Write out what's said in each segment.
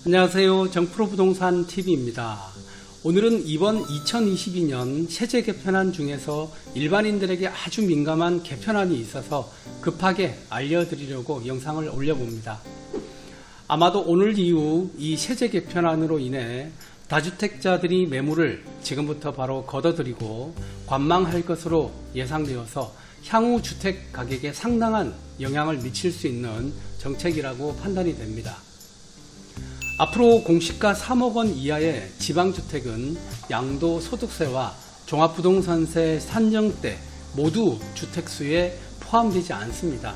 안녕하세요. 정프로부동산 TV입니다. 오늘은 이번 2022년 세제 개편안 중에서 일반인들에게 아주 민감한 개편안이 있어서 급하게 알려드리려고 영상을 올려봅니다. 아마도 오늘 이후 이 세제 개편안으로 인해 다주택자들이 매물을 지금부터 바로 걷어들이고 관망할 것으로 예상되어서 향후 주택 가격에 상당한 영향을 미칠 수 있는 정책이라고 판단이 됩니다. 앞으로 공시가 3억 원 이하의 지방주택은 양도소득세와 종합부동산세 산정 때 모두 주택수에 포함되지 않습니다.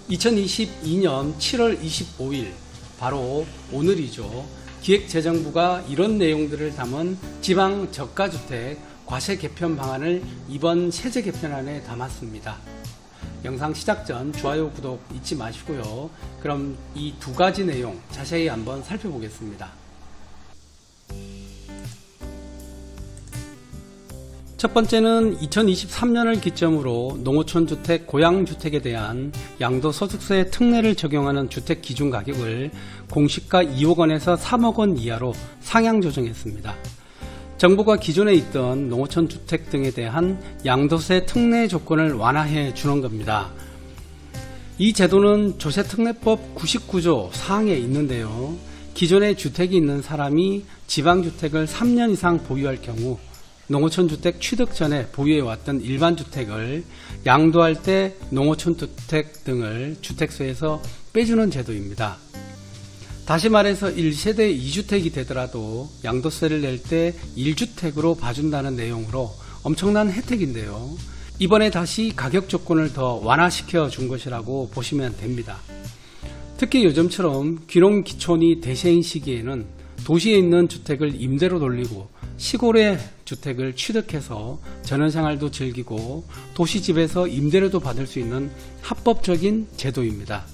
2022년 7월 25일 바로 오늘이죠. 기획재정부가 이런 내용들을 담은 지방저가주택 과세 개편 방안을 이번 세제 개편안에 담았습니다. 영상 시작 전 좋아요, 구독 잊지 마시고요. 그럼 이 두 가지 내용 자세히 한번 살펴보겠습니다. 첫 번째는 2023년을 기점으로 농어촌주택, 고양주택에 대한 양도소득세 특례를 적용하는 주택 기준 가격을 공시가 2억 원에서 3억 원 이하로 상향 조정했습니다. 정부가 기존에 있던 농어촌 주택 등에 대한 양도세 특례 조건을 완화해 주는 겁니다. 이 제도는 조세특례법 99조 4항에 있는데요. 기존에 주택이 있는 사람이 지방주택을 3년 이상 보유할 경우 농어촌 주택 취득 전에 보유해왔던 일반 주택을 양도할 때 농어촌 주택 등을 주택세에서 빼주는 제도입니다. 다시 말해서 1세대 2주택이 되더라도 양도세를 낼 때 1주택으로 봐준다는 내용으로 엄청난 혜택인데요. 이번에 다시 가격 조건을 더 완화시켜 준 것이라고 보시면 됩니다. 특히 요즘처럼 귀농귀촌이 대세인 시기에는 도시에 있는 주택을 임대로 돌리고 시골의 주택을 취득해서 전원생활도 즐기고 도시집에서 임대료도 받을 수 있는 합법적인 제도입니다.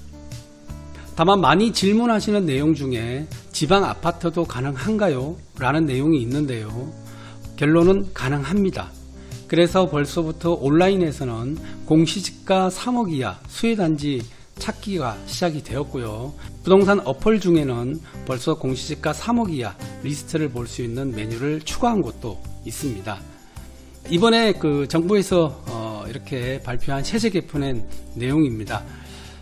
다만 많이 질문하시는 내용 중에 지방 아파트도 가능한가요? 라는 내용이 있는데요. 결론은 가능합니다. 그래서 벌써부터 온라인에서는 공시지가 3억 이하 수혜단지 찾기가 시작이 되었고요. 부동산 어플 중에는 벌써 공시지가 3억 이하 리스트를 볼 수 있는 메뉴를 추가한 곳도 있습니다. 이번에 정부에서 이렇게 발표한 세제 개편의 내용입니다.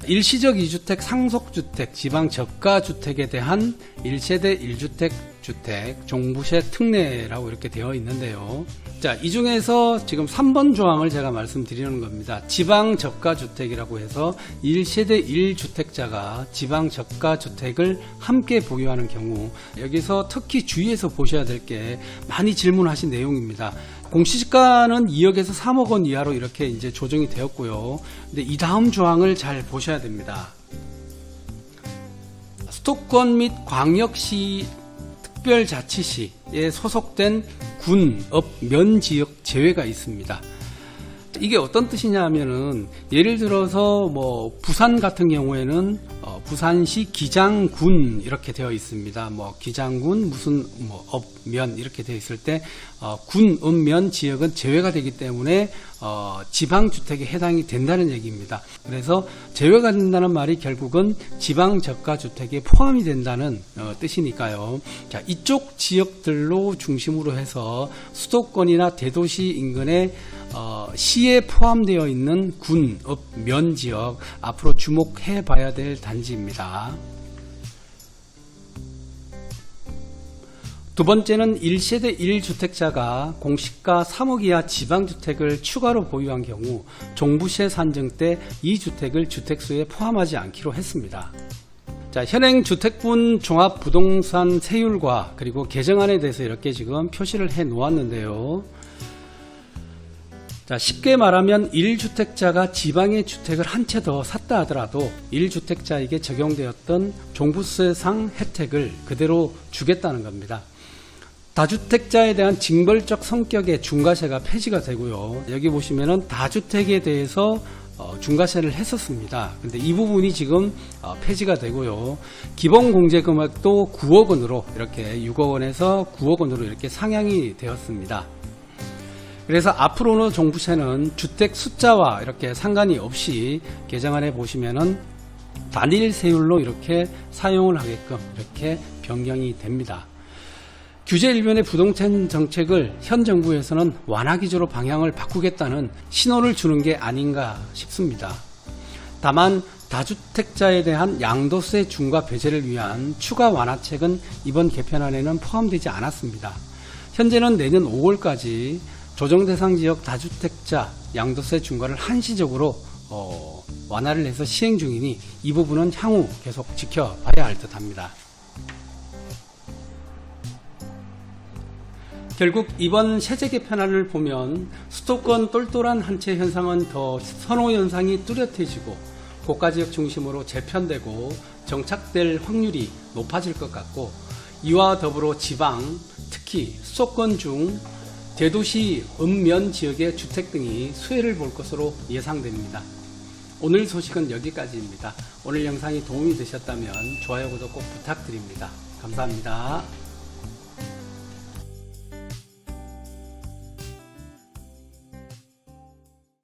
일시적 2주택 상속주택 지방 저가주택에 대한 1세대 1주택 주택 종부세 특례라고 이렇게 되어 있는데요. 자, 이 중에서 지금 3번 조항을 제가 말씀드리는 겁니다. 지방 저가주택이라고 해서 1세대 1주택자가 지방 저가주택을 함께 보유하는 경우, 여기서 특히 주의해서 보셔야 될 게 많이 질문하신 내용입니다. 공시지가는 2억에서 3억 원 이하로 이렇게 이제 조정이 되었고요. 근데 이 다음 조항을 잘 보셔야 됩니다. 수도권 및 광역시 특별자치시에 소속된 군, 업, 면 지역 제외가 있습니다. 이게 어떤 뜻이냐 하면은 예를 들어서 부산 같은 경우에는 부산시 기장군 이렇게 되어 있습니다. 기장군 무슨 업, 면 이렇게 되어 있을 때 군, 업, 면 지역은 제외가 되기 때문에 지방주택에 해당이 된다는 얘기입니다. 그래서 제외가 된다는 말이 결국은 지방저가주택에 포함이 된다는 뜻이니까요. 자, 이쪽 지역들로 중심으로 해서 수도권이나 대도시 인근에 시에 포함되어 있는 군, 업, 면 지역 앞으로 주목해 봐야 될 단지입니다. 두 번째는 1세대 1주택자가 공시가 3억 이하 지방주택을 추가로 보유한 경우 종부세 산정 때 이 주택을 주택수에 포함하지 않기로 했습니다. 자, 현행 주택분 종합부동산 세율과 그리고 개정안에 대해서 이렇게 지금 표시를 해 놓았는데요. 자, 쉽게 말하면 1주택자가 지방의 주택을 한 채 더 샀다 하더라도 1주택자에게 적용되었던 종부세상 혜택을 그대로 주겠다는 겁니다. 다주택자에 대한 징벌적 성격의 중과세가 폐지가 되고요. 여기 보시면은 다주택에 대해서 중과세를 했었습니다. 근데 이 부분이 지금 폐지가 되고요. 기본 공제 금액도 9억 원으로 이렇게 6억 원에서 9억 원으로 이렇게 상향이 되었습니다. 그래서 앞으로는 종부세는 주택 숫자와 이렇게 상관이 없이 개정안에 보시면은 단일 세율로 이렇게 사용을 하게끔 이렇게 변경이 됩니다. 규제 일변의 부동산 정책을 현 정부에서는 완화 기조로 방향을 바꾸겠다는 신호를 주는 게 아닌가 싶습니다. 다만 다주택자에 대한 양도세 중과 배제를 위한 추가 완화책은 이번 개편안에는 포함되지 않았습니다. 현재는 내년 5월까지 조정대상 지역 다주택자 양도세 중과를 한시적으로 완화를 해서 시행 중이니 이 부분은 향후 계속 지켜봐야 할 듯합니다. 결국 이번 세제 개편안을 보면 수도권 똘똘한 한 채 현상은 더 선호 현상이 뚜렷해지고 고가지역 중심으로 재편되고 정착될 확률이 높아질 것 같고, 이와 더불어 지방, 특히 수도권 중 대도시 읍면 지역의 주택 등이 수혜를 볼 것으로 예상됩니다. 오늘 소식은 여기까지입니다. 오늘 영상이 도움이 되셨다면 좋아요, 구독 꼭 부탁드립니다. 감사합니다.